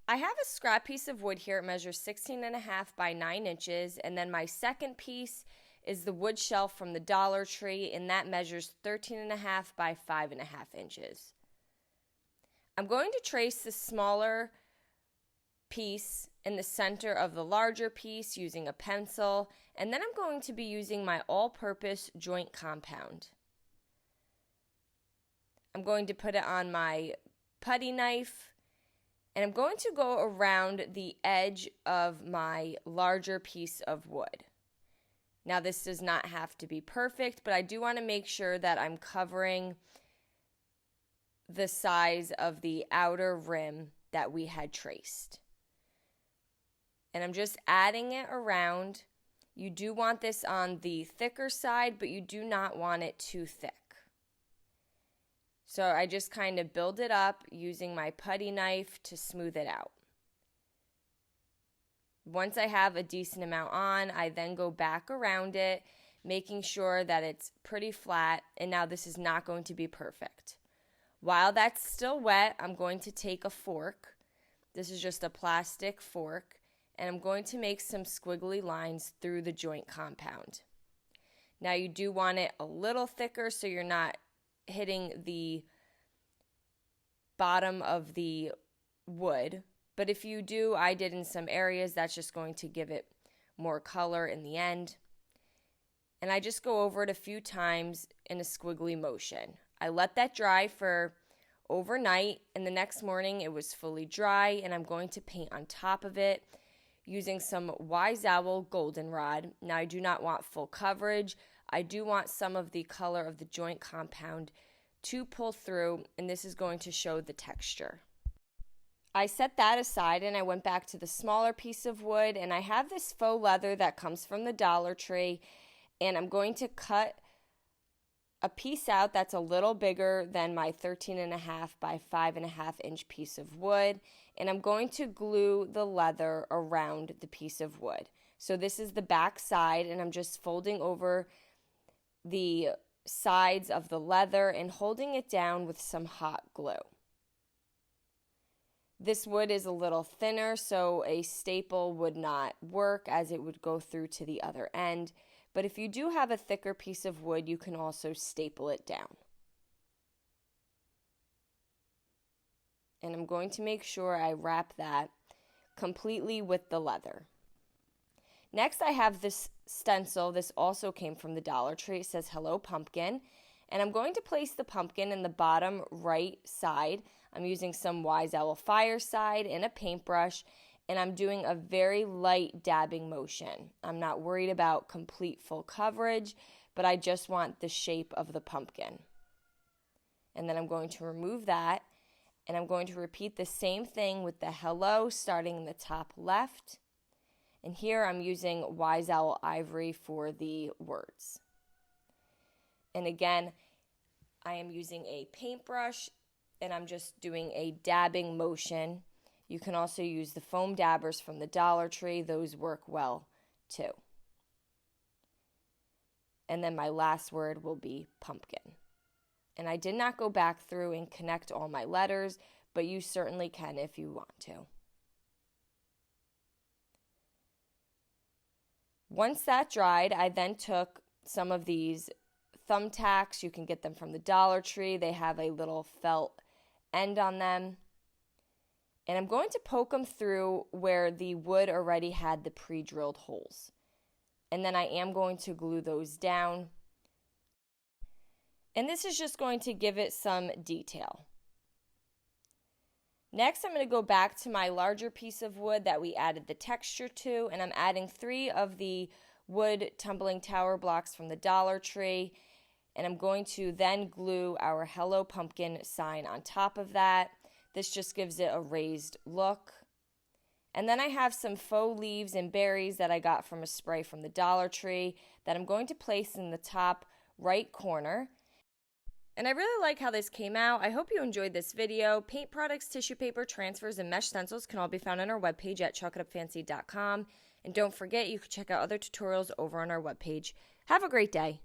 I have a scrap piece of wood here. It measures 16.5 by 9 inches. And then my second piece is the wood shelf from the Dollar Tree, and that measures 13.5 by 5.5 inches. I'm going to trace the smaller piece in the center of the larger piece using a pencil, and then I'm going to be using my all-purpose joint compound. I'm going to put it on my putty knife, and I'm going to go around the edge of my larger piece of wood. Now, this does not have to be perfect, but I do want to make sure that I'm covering the size of the outer rim that we had traced. And I'm just adding it around. You do want this on the thicker side, but you do not want it too thick. So I just kind of build it up using my putty knife to smooth it out. Once I have a decent amount on, I then go back around it, making sure that it's pretty flat, and now this is not going to be perfect. While that's still wet, I'm going to take a fork. This is just a plastic fork, and I'm going to make some squiggly lines through the joint compound. Now you do want it a little thicker so you're not hitting the bottom of the wood. But if you do, I did in some areas, that's just going to give it more color in the end. And I just go over it a few times in a squiggly motion. I let that dry for overnight, and the next morning it was fully dry, and I'm going to paint on top of it using some Wise Owl goldenrod. Now, I do not want full coverage. I do want some of the color of the joint compound to pull through, and this is going to show the texture. I set that aside and I went back to the smaller piece of wood, and I have this faux leather that comes from the Dollar Tree, and I'm going to cut a piece out that's a little bigger than my 13.5 by 5.5 inch piece of wood, and I'm going to glue the leather around the piece of wood. So this is the back side, and I'm just folding over the sides of the leather and holding it down with some hot glue. This wood is a little thinner, so a staple would not work as it would go through to the other end. But if you do have a thicker piece of wood, you can also staple it down. And I'm going to make sure I wrap that completely with the leather. Next, I have this stencil. This also came from the Dollar Tree. It says Hello Pumpkin. And I'm going to place the pumpkin in the bottom right side. I'm using some Wise Owl Fireside and a paintbrush, and I'm doing a very light dabbing motion. I'm not worried about complete full coverage, but I just want the shape of the pumpkin. And then I'm going to remove that, and I'm going to repeat the same thing with the hello starting in the top left. And here I'm using Wise Owl Ivory for the words. And again, I am using a paintbrush, and I'm just doing a dabbing motion. You can also use the foam dabbers from the Dollar Tree. Those work well too. And then my last word will be pumpkin. And I did not go back through and connect all my letters, but you certainly can if you want to. Once that dried, I then took some of these thumbtacks. You can get them from the Dollar Tree. They have a little felt end on them. And I'm going to poke them through where the wood already had the pre-drilled holes. And then I am going to glue those down. And this is just going to give it some detail. Next, I'm going to go back to my larger piece of wood that we added the texture to, and I'm adding 3 of the wood tumbling tower blocks from the Dollar Tree, and I'm going to then glue our Hello Pumpkin sign on top of that. This just gives it a raised look. And then I have some faux leaves and berries that I got from a spray from the Dollar Tree that I'm going to place in the top right corner. And I really like how this came out. I hope you enjoyed this video. Paint products, tissue paper, transfers, and mesh stencils can all be found on our webpage at chalkitupfancy.com. And don't forget, you can check out other tutorials over on our webpage. Have a great day.